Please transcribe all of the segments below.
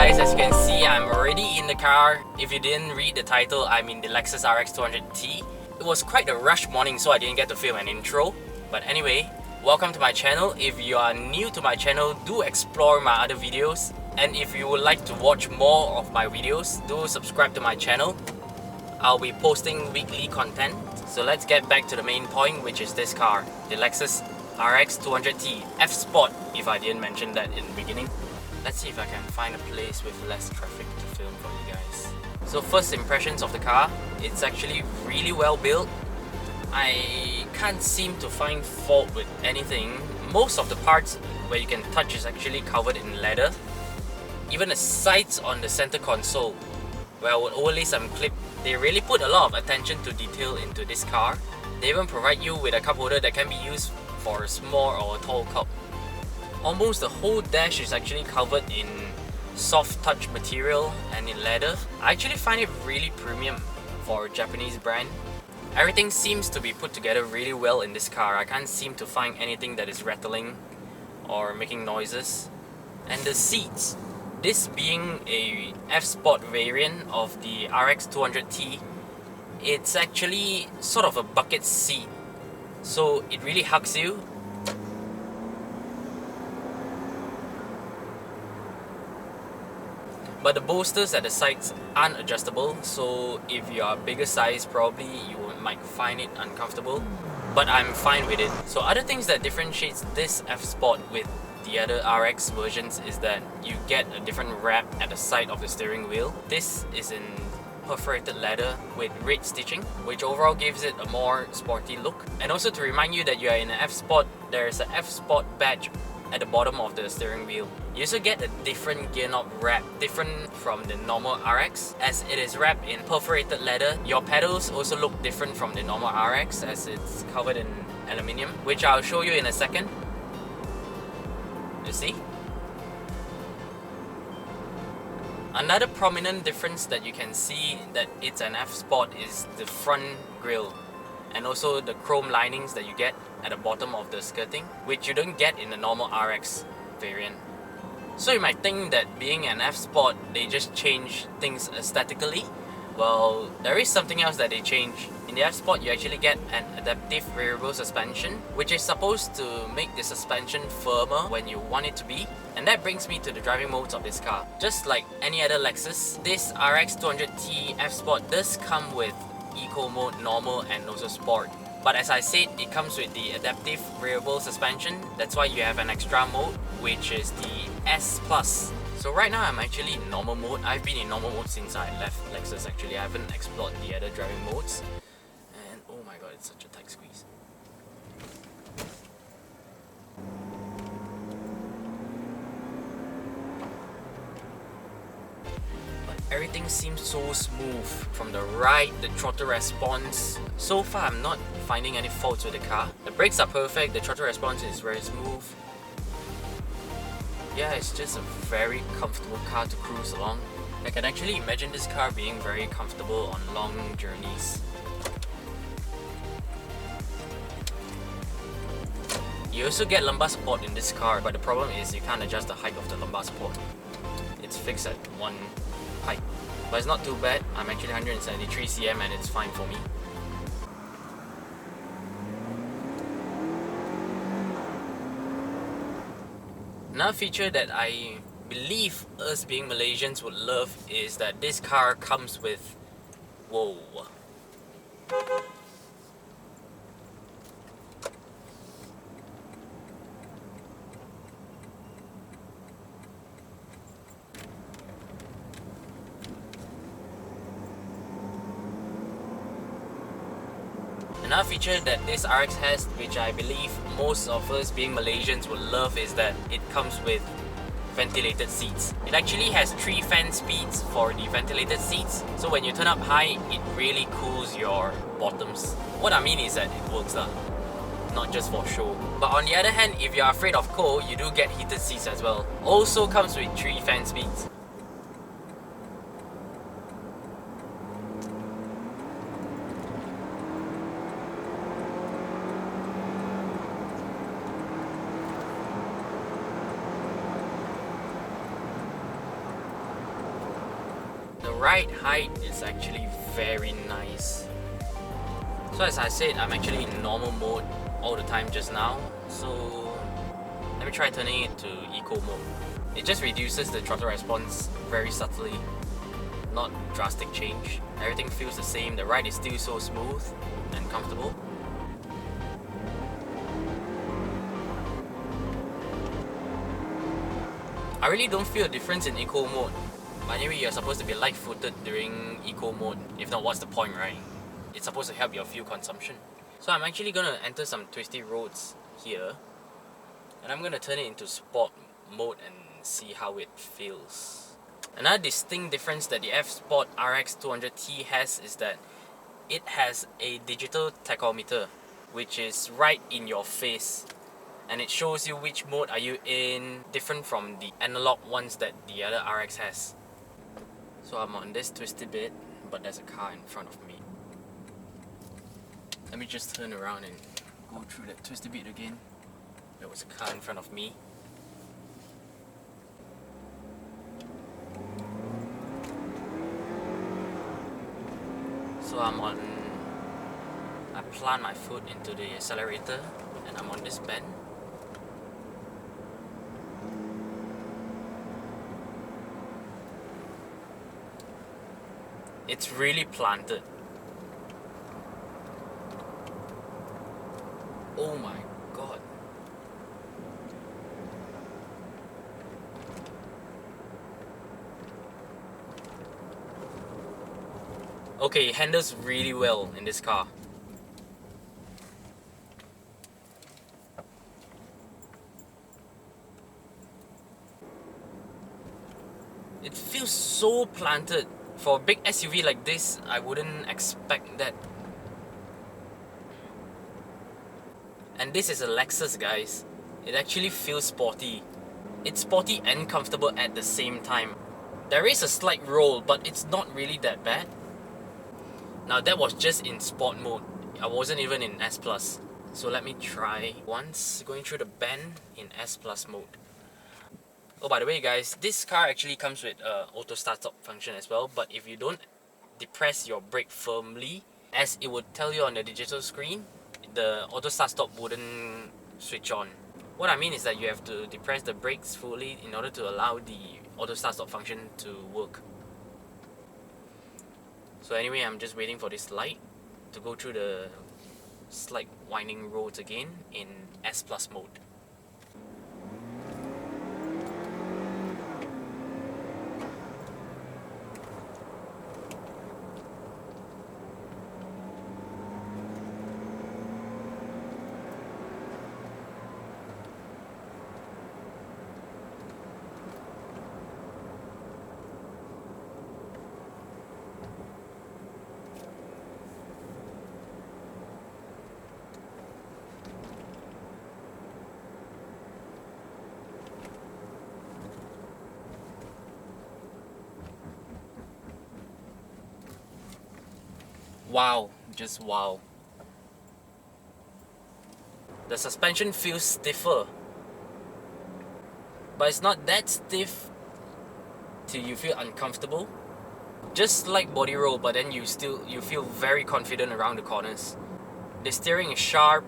guys, as you can see, I'm already in the car. If you didn't read the title, I'm in the Lexus RX200T. It was quite a rush morning, so I didn't get to film an intro. But anyway, welcome to my channel. If you are new to my channel, do explore my other videos. And if you would like to watch more of my videos, do subscribe to my channel. I'll be posting weekly content. So let's get back to the main point, which is this car, the Lexus RX200T F Sport, if I didn't mention that in the beginning. Let's see if I can find a place with less traffic to film for you guys. So first impressions of the car, it's actually really well built. I can't seem to find fault with anything. Most of the parts where you can touch is actually covered in leather. Even the sights on the center console, where I would overlay some clip, they really put a lot of attention to detail into this car. They even provide you with a cup holder that can be used for a small or a tall cup. Almost the whole dash is actually covered in soft touch material and in leather. I actually find it really premium for a Japanese brand. Everything seems to be put together really well in this car. I can't seem to find anything that is rattling or making noises. And the seats, this being a F-Sport variant of the RX200T, it's actually sort of a bucket seat. So it really hugs you. But the bolsters at the sides aren't adjustable, so if you are bigger size, probably you might find it uncomfortable. But I'm fine with it. So other things that differentiates this F Sport with the other RX versions is that you get a different wrap at the side of the steering wheel. This is in perforated leather with red stitching, which overall gives it a more sporty look. And also to remind you that you are in an F Sport, there's an F Sport badge at the bottom of the steering wheel. You also get a different gear knob wrap, different from the normal RX, as it is wrapped in perforated leather. Your pedals also look different from the normal RX as it's covered in aluminium, which I'll show you in a second. You see? Another prominent difference that you can see that it's an F Sport is the front grille, and also the chrome linings that you get at the bottom of the skirting, which you don't get in the normal RX variant. So you might think that being an F Sport, they just change things aesthetically. Well, there is something else that they change. In the F Sport, you actually get an adaptive variable suspension, which is supposed to make the suspension firmer when you want it to be. And that brings me to the driving modes of this car. Just like any other Lexus, this RX200T F Sport does come with Eco mode, normal and also sport. But as I said, it comes with the adaptive variable suspension. That's why you have an extra mode, which is the S+. So right now I'm actually in normal mode. I've been in normal mode since I left Lexus actually. I haven't explored the other driving modes. And oh my god, it's such a tight squeeze. Everything seems so smooth. From the right, the throttle response. So far, I'm not finding any faults with the car. The brakes are perfect, the throttle response is very smooth. Yeah, it's just a very comfortable car to cruise along. I can actually imagine this car being very comfortable on long journeys. You also get lumbar support in this car, but the problem is you can't adjust the height of the lumbar support. It's fixed at one height. But it's not too bad. I'm actually 173 cm and it's fine for me. Another feature that I believe us being Malaysians would love is that this car comes with... Whoa. Another feature that this RX has, which I believe most of us being Malaysians would love, is that it comes with ventilated seats. It actually has 3 fan speeds for the ventilated seats, so when you turn up high, it really cools your bottoms. What I mean is that it works lah, not just for show. But on the other hand, if you're afraid of cold, you do get heated seats as well. Also comes with 3 fan speeds. ride height is actually very nice. So as I said, I'm actually in normal mode all the time just now. So let me try turning it to eco mode. It just reduces the throttle response very subtly. Not drastic change. Everything feels the same. The ride is still so smooth and comfortable. I really don't feel a difference in eco mode. But anyway, you're supposed to be light-footed during eco mode. If not, what's the point, right? It's supposed to help your fuel consumption. So I'm actually gonna enter some twisty roads here. And I'm gonna turn it into sport mode and see how it feels. Another distinct difference that the F-Sport RX200T has is that it has a digital tachometer, which is right in your face. And it shows you which mode are you in, different from the analog ones that the other RX has. So I'm on this twisty bit, but there's a car in front of me. Let me just turn around and go through that twisty bit again. There was a car in front of me. So I plant my foot into the accelerator and I'm on this bend. It's really planted. Oh my god. Okay, it handles really well in this car. It feels so planted. For a big SUV like this, I wouldn't expect that. And this is a Lexus, guys. It actually feels sporty. It's sporty and comfortable at the same time. There is a slight roll, but it's not really that bad. Now that was just in sport mode. I wasn't even in S+. So let me try once going through the bend in S+ mode. Oh, by the way guys, this car actually comes with auto start stop function as well, but if you don't depress your brake firmly, as it would tell you on the digital screen, the auto start stop wouldn't switch on. What I mean is that you have to depress the brakes fully in order to allow the auto start stop function to work. So anyway, I'm just waiting for this light to go through the slight winding roads again in S+ mode. Wow, just wow. The suspension feels stiffer, but it's not that stiff till you feel uncomfortable. Just like body roll, but then you feel very confident around the corners. The steering is sharp.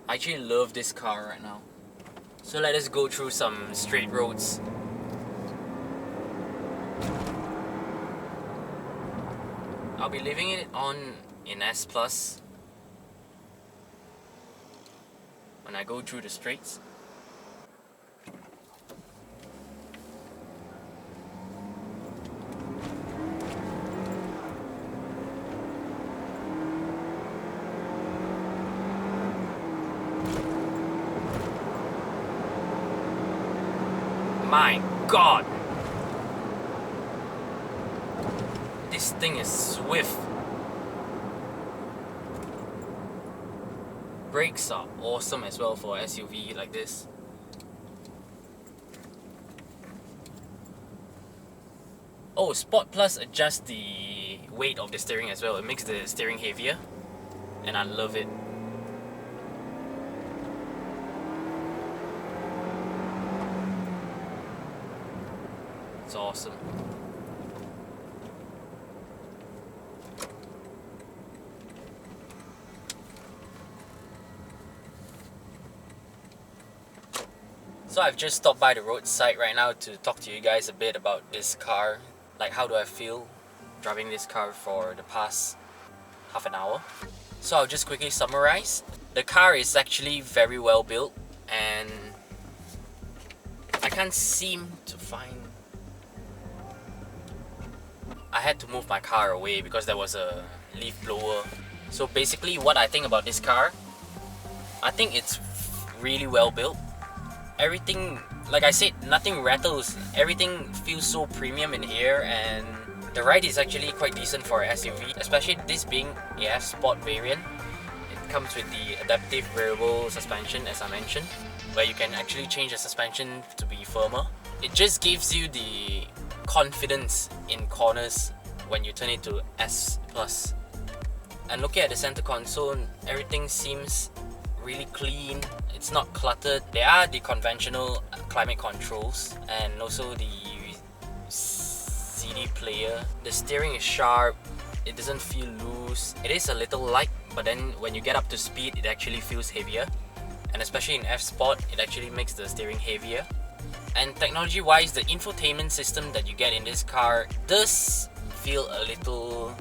I actually love this car right now. So let us go through some straight roads. I'll be leaving it on in S+ when I go through the straights. My God! This thing is swift. Brakes are awesome as well for an SUV like this. Oh, Sport Plus adjusts the weight of the steering as well. It makes the steering heavier, and I love it. It's awesome. So I've just stopped by the roadside right now to talk to you guys a bit about this car. Like, how do I feel driving this car for the past half an hour? So I'll just quickly summarize. The car is actually very well built, and I can't seem to find... I had to move my car away because there was a leaf blower. So basically what I think about this car, I think it's really well built. Everything, like I said, nothing rattles. Everything feels so premium in here, and the ride is actually quite decent for an SUV, especially this being a F-Sport variant. It comes with the adaptive variable suspension, as I mentioned, where you can actually change the suspension to be firmer. It just gives you the confidence in corners when you turn it to S+. And looking at the center console, everything seems really clean. It's not cluttered. There are the conventional climate controls and also the CD player. The steering is sharp. It doesn't feel loose. It is a little light, but then when you get up to speed, it actually feels heavier. And especially in F-Sport, it actually makes the steering heavier. And technology-wise, the infotainment system that you get in this car does feel a little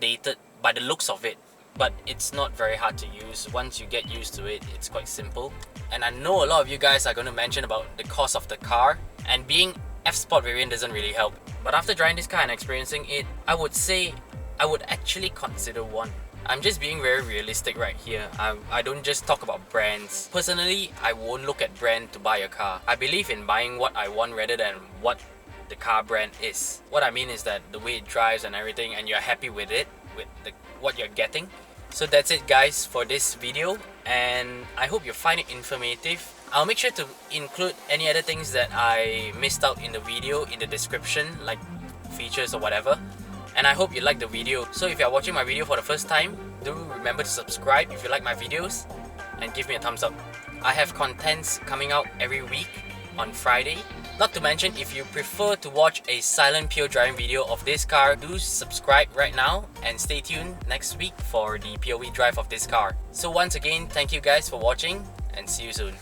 dated by the looks of it. But it's not very hard to use. Once you get used to it, it's quite simple. And I know a lot of you guys are going to mention about the cost of the car, and being F-Sport variant doesn't really help. But after driving this car and experiencing it, I would say I would actually consider one. I'm just being very realistic right here. I don't just talk about brands. Personally, I won't look at brand to buy a car. I believe in buying what I want rather than what the car brand is. What I mean is that the way it drives and everything, and you're happy with it, with what you're getting. So that's it guys for this video, and I hope you find it informative. I'll make sure to include any other things that I missed out in the video in the description, like features or whatever. And I hope you like the video. So if you're watching my video for the first time, do remember to subscribe if you like my videos and give me a thumbs up. I have contents coming out every week on Friday. Not to mention, if you prefer to watch a silent pure driving video of this car, do subscribe right now and stay tuned next week for the POV drive of this car. So once again, thank you guys for watching and see you soon.